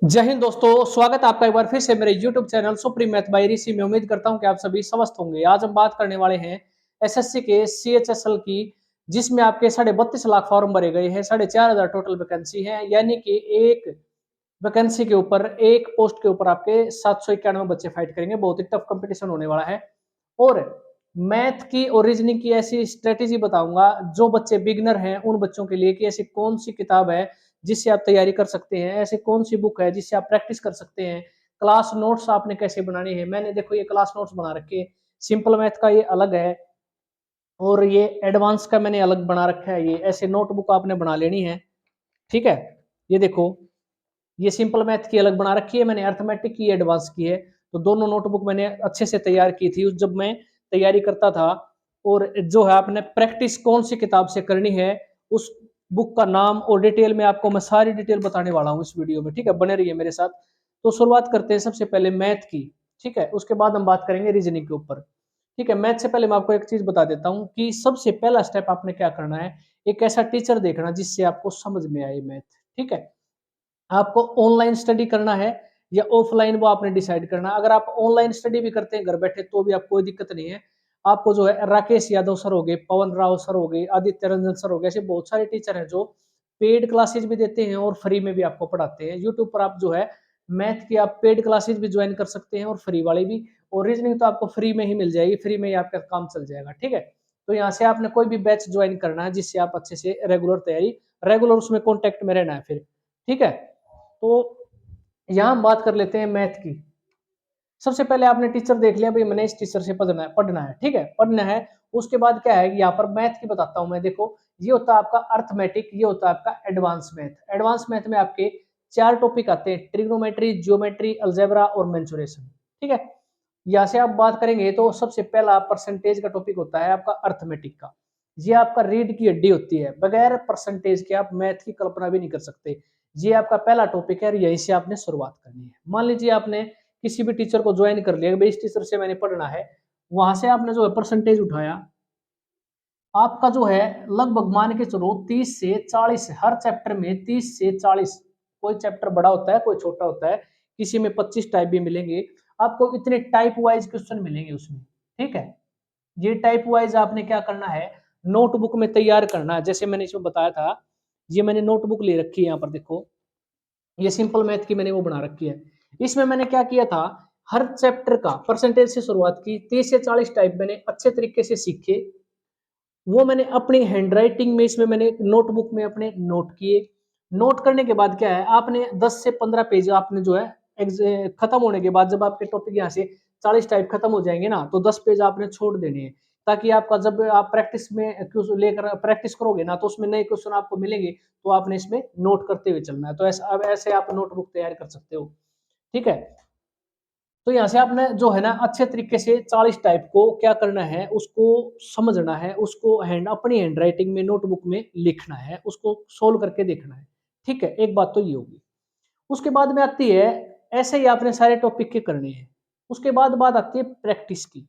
जय हिंद दोस्तों, स्वागत है आपका एक बार फिर से मेरे YouTube channel supreme math by Rishi में। उम्मीद करता हूं कि आप सभी स्वस्थ होंगे। आज हम बात करने वाले हैं एसएससी के CHSL की, जिसमें आपके 32.5 लाख फॉर्म भरे गए हैं। 4,500 टोटल वैकेंसी है, यानी कि एक वैकेंसी के ऊपर, एक पोस्ट के ऊपर आपके 791 बच्चे फाइट करेंगे। बहुत ही टफ कंपटीशन होने वाला है। और मैथ की और रीजनिंग की ऐसी स्ट्रेटेजी बताऊंगा जो बच्चे बिगनर हैं उन बच्चों के लिए, कि ऐसी कौन सी किताब है जिससे आप तैयारी कर सकते हैं, ऐसे कौन सी बुक है जिससे आप प्रैक्टिस कर सकते हैं, क्लास नोट्स आपने कैसे बनाने हैं। मैंने देखो ये क्लास नोट्स बना रखे, सिंपल मैथ का ये अलग है और ये एडवांस का मैंने अलग बना रखा है। ये ऐसे नोटबुक आपने बना लेनी है, ठीक है। ये देखो, ये सिंपल मैथ की अलग बना रखी है, मैंने अर्थमेटिक की एडवांस की है। तो दोनों नोटबुक मैंने अच्छे से तैयार की थी जब मैं तैयारी करता था। और जो है आपने प्रैक्टिस कौन सी किताब से करनी है, उस बुक का नाम और डिटेल में आपको मैं सारी डिटेल बताने वाला हूँ इस वीडियो में, ठीक है। बने रहिए मेरे साथ। तो शुरुआत करते हैं सबसे पहले मैथ की, ठीक है। उसके बाद हम बात करेंगे रीजनिंग के ऊपर, ठीक है। मैथ से पहले मैं आपको एक चीज बता देता हूँ कि सबसे पहला स्टेप आपने क्या करना है, एक ऐसा टीचर देखना जिससे आपको समझ में आए मैथ, ठीक है। आपको ऑनलाइन स्टडी करना है या ऑफलाइन, वो आपने डिसाइड करना। अगर आप ऑनलाइन स्टडी भी करते हैं घर बैठे तो भी आपको कोई दिक्कत नहीं है। आपको जो है राकेश यादव सर हो गए, पवन राव सर हो गए, आदित्य रंजन सर हो गए, ऐसे बहुत सारे टीचर हैं जो पेड क्लासेज भी देते हैं और फ्री में भी आपको पढ़ाते हैं। यूट्यूब पर आप जो है मैथ की आप पेड क्लासेज भी ज्वाइन कर सकते हैं और फ्री वाली भी। और रीजनिंग तो आपको फ्री में ही मिल जाएगी, फ्री में ही आपका काम चल जाएगा, ठीक है। तो यहाँ से आपने कोई भी बैच ज्वाइन करना है जिससे आप अच्छे से रेगुलर तैयारी, रेगुलर उसमें कॉन्टेक्ट में रहना है फिर, ठीक है। तो यहां हम बात कर लेते हैं मैथ की। सबसे पहले आपने टीचर देख लिया, भाई मैंने इस टीचर से पढ़ना है, ठीक है, पढ़ना है। उसके बाद क्या है, यहाँ पर मैथ की बताता हूं मैं। देखो, ये होता है आपका अर्थमेटिक, ये होता है आपका एडवांस मैथ। एडवांस मैथ में आपके 4 टॉपिक आते हैं, ट्रिग्नोमेट्री, ज्योमेट्री, अलजेब्रा और मेंसुरेशन, ठीक है। यहाँ से आप बात करेंगे तो सबसे पहला परसेंटेज का टॉपिक होता है आपका अर्थमेटिक का। ये आपका रीढ़ की हड्डी होती है, बगैर परसेंटेज के आप मैथ की कल्पना भी नहीं कर सकते। ये आपका पहला टॉपिक है और यहीं से आपने शुरुआत करनी है। मान लीजिए आपने किसी भी टीचर को ज्वाइन कर लिया, भाई इस टीचर से मैंने पढ़ना है, वहां से आपने जो है परसेंटेज उठाया, आपका जो है लगभग मान के चलो 30 से 40, हर चैप्टर में 30 से 40, कोई चैप्टर बड़ा होता है कोई छोटा होता है, किसी में 25 टाइप भी मिलेंगे आपको। इतने टाइप वाइज क्वेश्चन मिलेंगे उसमें, ठीक है। ये टाइप वाइज आपने क्या करना है, नोटबुक में तैयार करना है। जैसे मैंने इसमें बताया था, ये मैंने नोटबुक ले रखी है, यहाँ पर देखो, ये सिंपल मैथ की मैंने वो बना रखी है। इसमें मैंने क्या किया था, हर चैप्टर का परसेंटेज से शुरुआत की, 30 से 40 टाइप मैंने अच्छे तरीके से सीखे। वो मैंने अपनी हैंडराइटिंग में, इसमें मैंने नोटबुक में अपने नोट किए। नोट करने के बाद क्या है, आपने 10 से 15 पेज आपने जो है खत्म होने के बाद, जब आपके टॉपिक यहाँ से 40 टाइप खत्म हो जाएंगे ना, तो 10 पेज आपने छोड़ देने हैं। ताकि आपका जब आप प्रैक्टिस में लेकर प्रैक्टिस करोगे ना, तो उसमें नए क्वेश्चन आपको मिलेंगे, तो आपने इसमें नोट करते हुए चलना है। तो ऐसा, अब ऐसे आप नोटबुक तैयार कर सकते हो, ठीक है। तो यहाँ से आपने जो है ना अच्छे तरीके से 40 टाइप को क्या करना है, उसको समझना है, उसको अपनी हैंड राइटिंग में नोटबुक में लिखना है, उसको सोल्व करके देखना है, ठीक है। एक बात तो ये होगी। उसके बाद में आती है, ऐसे ही आपने सारे टॉपिक के करने हैं। उसके बाद बात आती है प्रैक्टिस की।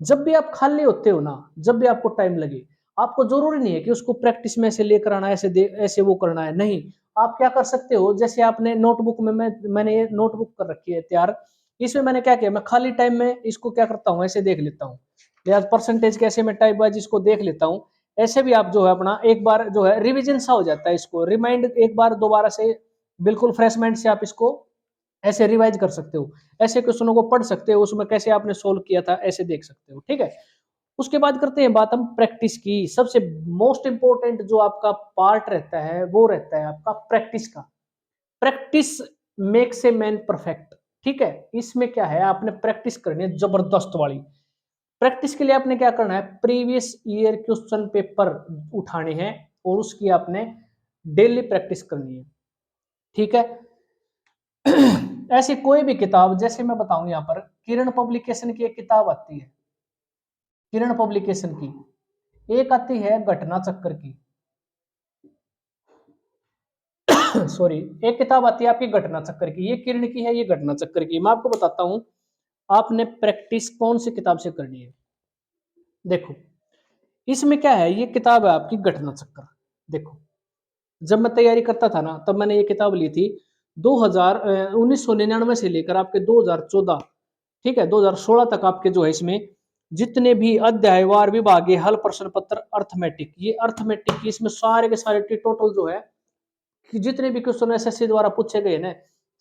जब भी आप खाली होते हो ना, जब भी आपको टाइम लगे, आपको जरूरी नहीं है कि उसको प्रैक्टिस में ऐसे लेकर आना, ऐसे वो करना है, नहीं। आप क्या कर सकते हो, जैसे आपने नोटबुक में, मैंने ये नोटबुक कर रखी है तैयार। इसमें मैंने क्या किया, मैं खाली टाइम में इसको क्या करता हूँ, ऐसे देख लेता हूँ, या परसेंटेज कैसे मैं टाइप वाइज इसको देख लेता हूँ। ऐसे भी आप जो है अपना एक बार जो है रिविजन सा हो जाता है, इसको रिमाइंड एक बार दोबारा से बिल्कुल फ्रेश माइंड से आप इसको ऐसे रिवाइज कर सकते हो। ऐसे क्वेश्चनों को पढ़ सकते हो, उसमें कैसे आपने सोल्व किया था ऐसे देख सकते हो, ठीक है। उसके बाद करते हैं बात हम प्रैक्टिस की। सबसे मोस्ट इंपॉर्टेंट जो आपका पार्ट रहता है वो रहता है आपका प्रैक्टिस का। Practice makes a man perfect, ठीक है। इसमें क्या है, आपने प्रैक्टिस करनी है जबरदस्त वाली। प्रैक्टिस के लिए आपने क्या करना है, प्रीवियस ईयर क्वेश्चन पेपर उठाने हैं और उसकी आपने डेली प्रैक्टिस करनी है, ठीक है। ऐसी कोई भी किताब, जैसे मैं बताऊं यहाँ पर, किरण पब्लिकेशन की एक किताब आती है, किरण पब्लिकेशन की। एक आती है घटना चक्कर की, सॉरी, एक किताब आती है आपकी घटना चक्कर की। ये किरण की है, ये घटना चक्कर की। मैं आपको बताता हूं आपने प्रैक्टिस कौन सी किताब से करनी है। देखो, इसमें क्या है, ये किताब है आपकी घटना चक्कर। देखो, जब मैं तैयारी करता था ना, तब मैंने ये किताब ली थी। 1999 से लेकर आपके 2014, ठीक है, 2016 तक आपके जो है इसमें जितने भी अध्यायवार विभागीय हल प्रश्न पत्र अर्थमेटिक, ये अर्थमेटिक की इसमें सारे के सारे टोटल जो है कि जितने भी क्वेश्चन एसएससी द्वारा पूछे गए ना,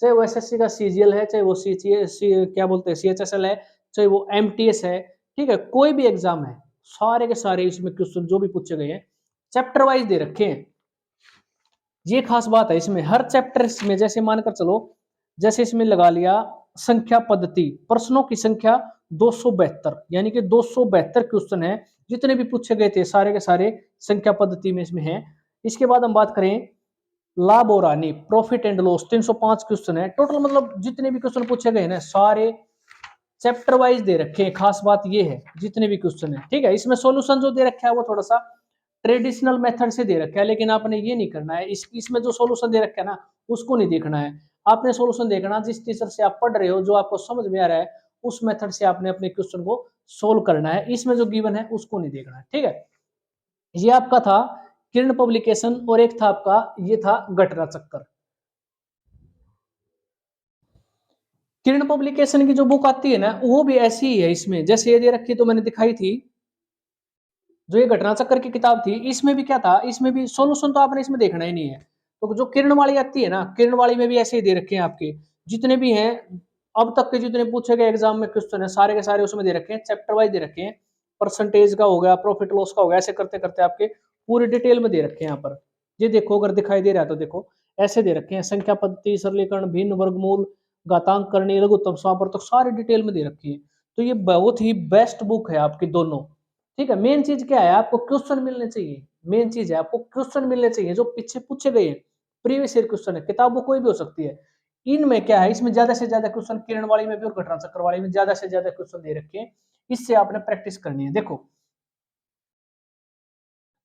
चाहे वो एसएससी का सीजीएल है, चाहे वो क्या बोलते हैं सीएचएसएल है, चाहे वो एमटीएस है, ठीक है, कोई भी एग्जाम है, सारे के सारे इसमें क्वेश्चन जो भी पूछे गए हैं चैप्टर वाइज दे रखे हैं। ये खास बात है इसमें, हर चैप्टर में जैसे मानकर चलो, जैसे इसमें लगा लिया संख्या पद्धति, प्रश्नों की संख्या 272, यानी कि 272 क्वेश्चन है, जितने भी पूछे गए थे सारे के सारे संख्या पद्धति में इसमें है। इसके बाद हम बात करें लाभ और हानि, प्रॉफिट एंड लॉस, 305 क्वेश्चन है टोटल, मतलब जितने भी क्वेश्चन पूछे गए ना सारे चैप्टर वाइज दे रखे हैं। खास बात ये है जितने भी क्वेश्चन है, ठीक है, इसमें सॉल्यूशन जो दे रखा है वो थोड़ा सा ट्रेडिशनल मेथड से दे रखा है, लेकिन आपने ये नहीं करना है, इसमें जो सॉल्यूशन दे रखा है ना उसको नहीं देखना है, आपने सॉल्यूशन देखना जिस टीचर से आप पढ़ रहे हो, जो आपको समझ में आ रहा है उस मेथड से आपने अपने क्वेश्चन को सोल्व करना है, इसमें जो गिवन है उसको नहीं देखना है, ठीक है। ये आपका था किरण पब्लिकेशन, और एक था आपका ये था घटना चक्कर। किरण पब्लिकेशन की जो बुक आती है ना वो भी ऐसी ही है, इसमें जैसे ये दे रखी तो मैंने दिखाई थी, जो ये घटना चक्कर की किताब थी इसमें भी क्या था, इसमें भी सॉल्यूशन तो आपने इसमें देखना ही नहीं है। तो जो किरण वाली आती है ना, किरण वाली में भी ऐसे ही दे रखे हैं आपके जितने भी हैं अब तक के जितने पूछे गए एग्जाम में क्वेश्चन है सारे के सारे उसमें दे रखे हैं, चैप्टर वाइज दे रखे हैं, परसेंटेज का हो गया, प्रॉफिट लॉस का हो गया, ऐसे करते करते आपके पूरी डिटेल में दे रखे हैं यहाँ पर। ये देखो अगर दिखाई दे रहा है तो देखो ऐसे दे रखे हैं, संख्या पद्धति, सरलीकरण, भिन्न वर्गमूल, घातांक करनी, लघुत्तम समापर, तो सारी डिटेल में दे रखी है। तो ये बहुत ही बेस्ट बुक है आपकी दोनों, ठीक है। मेन चीज क्या है, आपको क्वेश्चन मिलने चाहिए, मेन चीज है आपको क्वेश्चन मिलने चाहिए जो पीछे पूछे गए हैं, प्रीवियस ईयर क्वेश्चन है, किताब वो कोई भी हो सकती है। इनमें क्या है, इसमें ज्यादा से ज्यादा क्वेश्चन किरण वाली में भी और घटना चक्र वाली में ज्यादा से ज्यादा क्वेश्चन दे रखे हैं, इससे आपने प्रैक्टिस करनी है। देखो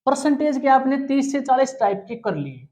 परसेंटेज के आपने 30 से 40 टाइप के कर लिए,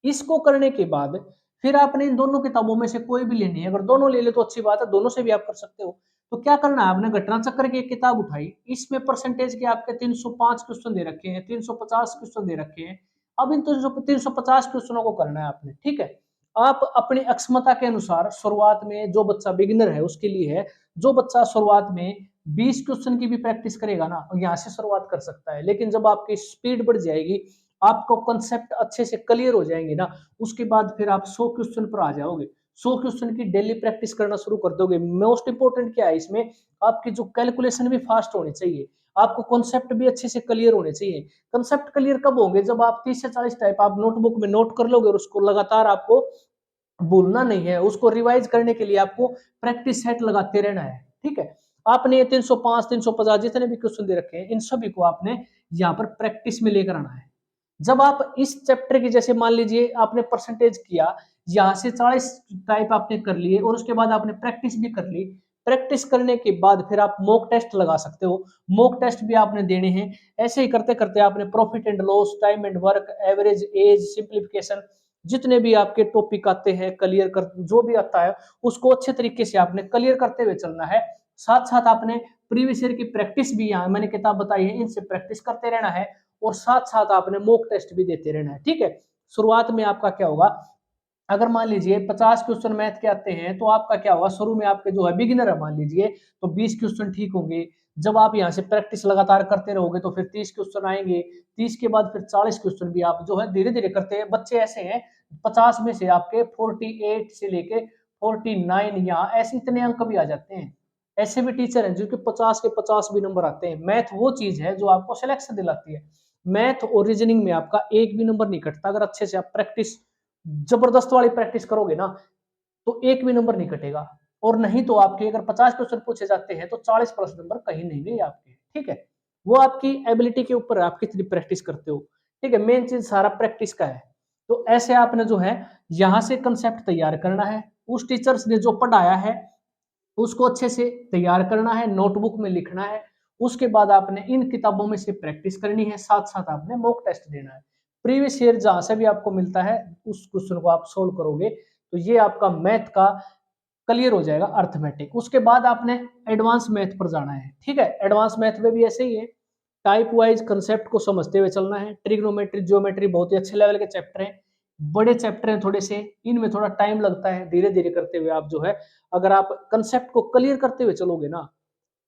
इसको करने के बाद फिर आपने इन दोनों किताबों में से कोई भी लेनी है, अगर दोनों ले ले तो अच्छी बात है, दोनों से भी आप कर सकते हो। तो क्या करना है, आपने घटना चक्र की एक किताब उठाई, इसमें परसेंटेज के आपके 305 क्वेश्चन दे रखे हैं, 350 क्वेश्चन दे रखे हैं। अब इन 350 क्वेश्चनों को करना है आपने, ठीक है। आप अपनी अक्षमता के अनुसार शुरुआत में जो बच्चा बिगिनर है उसके लिए है, जो बच्चा शुरुआत में 20 क्वेश्चन की भी प्रैक्टिस करेगा ना यहाँ से शुरुआत कर सकता है, लेकिन जब आपकी स्पीड बढ़ जाएगी, आपको कॉन्सेप्ट अच्छे से क्लियर हो जाएंगे ना, उसके बाद फिर आप 100 क्वेश्चन पर आ जाओगे, 100 क्वेश्चन की डेली प्रैक्टिस करना शुरू कर दोगे। मोस्ट इंपोर्टेंट क्या है इसमें, आपकी जो कैलकुलेशन भी फास्ट होनी चाहिए, आपको कॉन्सेप्ट भी अच्छे से क्लियर होने चाहिए। कॉन्सेप्ट क्लियर कब होंगे, जब आप 30 से 40 टाइप आप नोटबुक में नोट कर लोगे और उसको लगातार आपको भूलना नहीं है, उसको रिवाइज करने के लिए आपको प्रैक्टिस सेट लगाते रहना है, ठीक है। आपने ये 305 350 जितने भी क्वेश्चन दे रखे हैं इन सभी को आपने यहाँ पर प्रैक्टिस में लेकर आना है। जब आप इस चैप्टर की जैसे मान लीजिए आपने परसेंटेज किया, यहाँ से 40 टाइप आपने कर लिए और उसके बाद आपने प्रैक्टिस भी कर ली, प्रैक्टिस करने के बाद फिर आप मॉक टेस्ट लगा सकते हो, मॉक टेस्ट भी आपने देने हैं। ऐसे ही करते करते आपने profit and loss, time and work, average age, simplification, जितने भी आपके टॉपिक आते हैं क्लियर कर, जो भी आता है उसको अच्छे तरीके से आपने क्लियर करते हुए चलना है। साथ साथ आपने प्रीवियस ईयर की प्रैक्टिस भी, यहाँ मैंने किताब बताई है इनसे प्रैक्टिस करते रहना है, और साथ साथ आपने मॉक टेस्ट भी देते रहना है, ठीक है। शुरुआत में आपका क्या होगा, अगर मान लीजिए 50 क्वेश्चन मैथ के आते हैं तो आपका क्या होगा, शुरू में आपके जो है बिगिनर है मान लीजिए, तो 20 क्वेश्चन ठीक होंगे। जब आप यहाँ से प्रैक्टिस लगातार करते रहोगे तो फिर 30 क्वेश्चन आएंगे, 30 के बाद फिर 40 क्वेश्चन भी आप जो है धीरे धीरे करते हैं। बच्चे ऐसे हैं 50 में से आपके 48 से लेके 49 यहाँ ऐसे इतने अंक भी आ जाते हैं। ऐसे भी टीचर हैं जिनके 50 के 50 भी नंबर आते हैं। मैथ वो चीज है जो आपको सिलेक्शन दिलाती है, मैथ और रीजनिंग में आपका एक भी नंबर नहीं कटता, अगर अच्छे से आप प्रैक्टिस जबरदस्त वाली प्रैक्टिस करोगे ना तो एक भी नंबर नहीं कटेगा, और नहीं तो आपके अगर 50 क्वेश्चन पूछे जाते हैं तो 40 प्लस नंबर कहीं नहीं गए आपके, ठीक है। वो आपकी एबिलिटी के ऊपर आप कितनी प्रैक्टिस करते हो, ठीक है, मेन चीज सारा प्रैक्टिस का है। तो ऐसे आपने जो है यहाँ से कंसेप्ट तैयार करना है, उस टीचर्स ने जो पढ़ाया है उसको अच्छे से तैयार करना है, नोटबुक में लिखना है, उसके बाद आपने इन किताबों में से प्रैक्टिस करनी है, साथ साथ आपने मॉक टेस्ट देना है। प्रीवियस ईयर जहां से भी आपको मिलता है उस क्वेश्चन को आप सोल्व करोगे तो ये आपका मैथ का क्लियर हो जाएगा, अर्थमेटिक। उसके बाद आपने एडवांस मैथ पर जाना है, ठीक है। एडवांस मैथ में भी ऐसे ही है, टाइप वाइज कंसेप्ट को समझते हुए चलना है। ट्रिग्नोमेट्री, ज्योमेट्री बहुत ही अच्छे लेवल के चैप्टर हैं, बड़े चैप्टर हैं थोड़े से, इनमें थोड़ा टाइम लगता है, धीरे धीरे करते हुए आप जो है, अगर आप कंसेप्ट को क्लियर करते हुए चलोगे ना,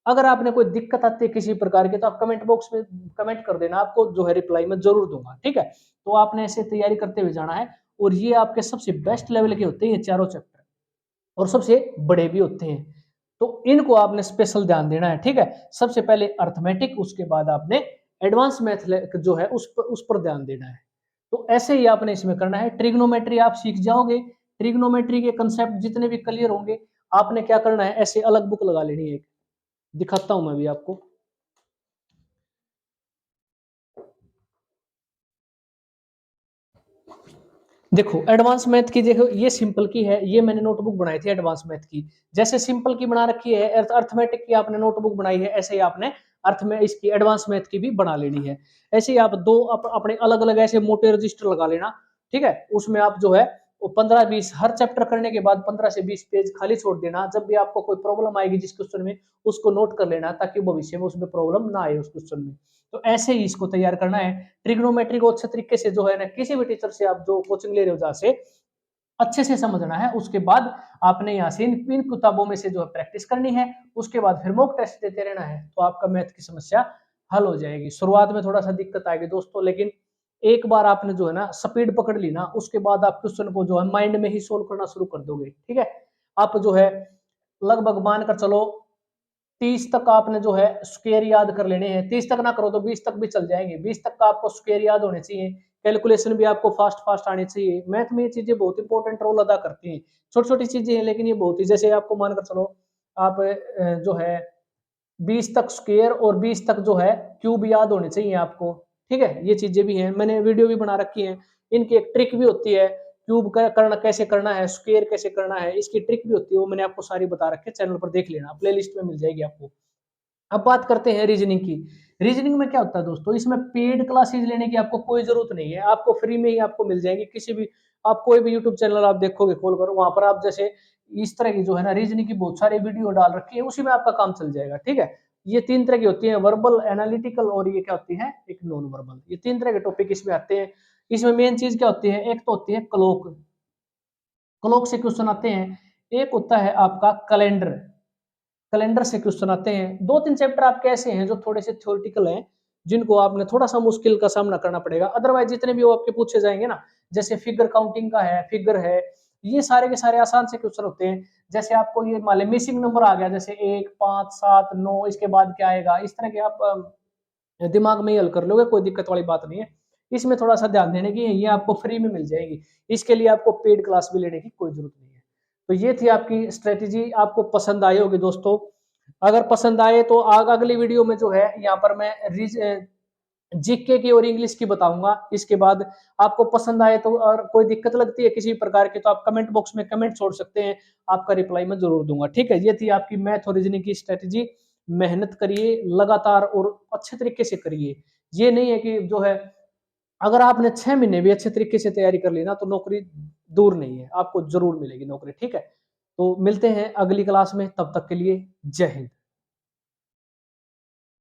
अगर आपने कोई दिक्कत आती है किसी प्रकार की, तो आप कमेंट बॉक्स में कमेंट कर देना, आपको जो है रिप्लाई मैं जरूर दूंगा, ठीक है। तो आपने ऐसे तैयारी करते हुए जाना है, और ये आपके सबसे बेस्ट लेवल के होते हैं ये चारों चैप्टर, और सबसे बड़े भी होते हैं, तो इनको आपने स्पेशल ध्यान देना है, ठीक है। सबसे पहले अर्थमेटिक, उसके बाद आपने एडवांस मैथ जो है उस पर ध्यान देना है। तो ऐसे ही आपने इसमें करना है। ट्रिग्नोमेट्री आप सीख जाओगे, ट्रिग्नोमेट्री के कंसेप्ट जितने भी क्लियर होंगे, आपने क्या करना है, ऐसे अलग बुक लगा लेनी है, दिखाता हूं मैं भी आपको। देखो एडवांस मैथ की, देखो ये सिंपल की है, ये मैंने नोटबुक बनाई थी एडवांस मैथ की। जैसे सिंपल की बना रखी है, अर्थमेटिक की आपने नोटबुक बनाई है, ऐसे ही आपने अर्थ में इसकी एडवांस मैथ की भी बना लेनी है। ऐसे ही आप दो अपने अलग अलग ऐसे मोटे रजिस्टर लगा लेना, ठीक है। उसमें आप जो है वो 15-20 हर चैप्टर करने के बाद 15 से 20 पेज खाली छोड़ देना। जब भी आपको कोई प्रॉब्लम आएगी जिस क्वेश्चन में, उसको नोट कर लेना, ताकि भविष्य में उसमें प्रॉब्लम ना आए उस क्वेश्चन में। तो ऐसे ही इसको तैयार करना है। ट्रिग्नोमेट्री को अच्छे तरीके से जो है ना, किसी भी टीचर से आप जो कोचिंग ले रहे हो जहाँ से, अच्छे से समझना है। उसके बाद आपने यहाँ से इन किताबों में से जो है प्रैक्टिस करनी है। उसके बाद फिर मॉक टेस्ट देते रहना है, तो आपका मैथ की समस्या हल हो जाएगी। शुरुआत में थोड़ा सा दिक्कत आएगी दोस्तों, लेकिन एक बार आपने जो है ना स्पीड पकड़ ली ना, उसके बाद आप क्वेश्चन को जो है माइंड में ही सोल्व करना शुरू कर दोगे, ठीक है। आप जो है लगभग मान कर चलो 30 तक आपने जो है स्क्वायर याद कर लेने हैं। 30 तक ना करो तो 20 तक भी चल जाएंगे। 20 तक का आपको स्क्वायर याद होने चाहिए। कैलकुलेशन भी आपको फास्ट फास्ट आनी चाहिए। मैथ में ये चीजें बहुत इंपॉर्टेंट रोल अदा करती हैं। छोटी छोटी चीजें हैं, लेकिन ये बहुत ही, जैसे आपको मानकर चलो आप जो है 20 तक स्क्वायर और 20 तक जो है क्यूब याद होने चाहिए आपको, ठीक है। ये चीजें भी हैं, मैंने वीडियो भी बना रखी है। इनकी एक ट्रिक भी होती है, क्यूब करना कैसे करना है, स्क्वायर कैसे करना है, इसकी ट्रिक भी होती है, वो मैंने आपको सारी बता रखी है, चैनल पर देख लेना, प्लेलिस्ट में मिल जाएगी आपको। अब बात करते हैं रीजनिंग की। रीजनिंग में क्या होता है दोस्तों, इसमें पेड क्लासेस लेने की आपको कोई जरूरत नहीं है, आपको फ्री में ही आपको मिल जाएगी। किसी भी, आप कोई भी यूट्यूब चैनल आप देखोगे खोल कर, वहां पर आप जैसे इस तरह की जो है ना रीजनिंग की बहुत सारी वीडियो डाल रखी है, उसी में आपका काम चल जाएगा, ठीक है। ये तीन तरह की होती है, वर्बल, एनालिटिकल, और ये क्या होती है, एक नॉन वर्बल। ये तीन तरह के टॉपिक इसमें आते हैं। इसमें मेन चीज क्या होती है, एक तो होती है क्लॉक, क्लॉक से क्वेश्चन आते हैं। एक होता है आपका कैलेंडर, कैलेंडर से क्वेश्चन आते हैं। दो तीन चैप्टर आपके ऐसे हैं जो थोड़े से थ्योरेटिकल हैं, जिनको आपने थोड़ा सा मुश्किल का सामना करना पड़ेगा। अदरवाइज जितने भी वो आपके पूछे जाएंगे ना, जैसे फिगर काउंटिंग का है, फिगर है, ये सारे के सारे आसान से क्वेश्चन होते हैं। जैसे आपको ये मान लें मिसिंग नंबर आ गया, जैसे 1, 5, 7, 9, इसके बाद क्या आएगा, इस तरह के आप दिमाग में ही हल कर लोगे, कोई दिक्कत वाली बात नहीं है। इसमें थोड़ा सा ध्यान देने की है, ये आपको फ्री में मिल जाएगी। इसके लिए आपको पेड क्लास भी लेने की कोई जरूरत नहीं है। तो ये थी आपकी स्ट्रेटेजी, आपको पसंद आई होगी दोस्तों। अगर पसंद आए तो अगली वीडियो में जो है यहाँ पर मैं जीके की और इंग्लिश की बताऊंगा। इसके बाद आपको पसंद आए तो, और कोई दिक्कत लगती है किसी प्रकार की, तो आप कमेंट बॉक्स में कमेंट छोड़ सकते हैं, आपका रिप्लाई मैं जरूर दूंगा, ठीक है। ये थी आपकी मैथ और रीजनिंग की स्ट्रेटेजी। मेहनत करिए लगातार और अच्छे तरीके से करिए। ये नहीं है कि जो है, अगर आपने 6 महीने भी अच्छे तरीके से तैयारी कर ली ना, तो नौकरी दूर नहीं है, आपको जरूर मिलेगी नौकरी, ठीक है। तो मिलते हैं अगली क्लास में, तब तक के लिए जय हिंद।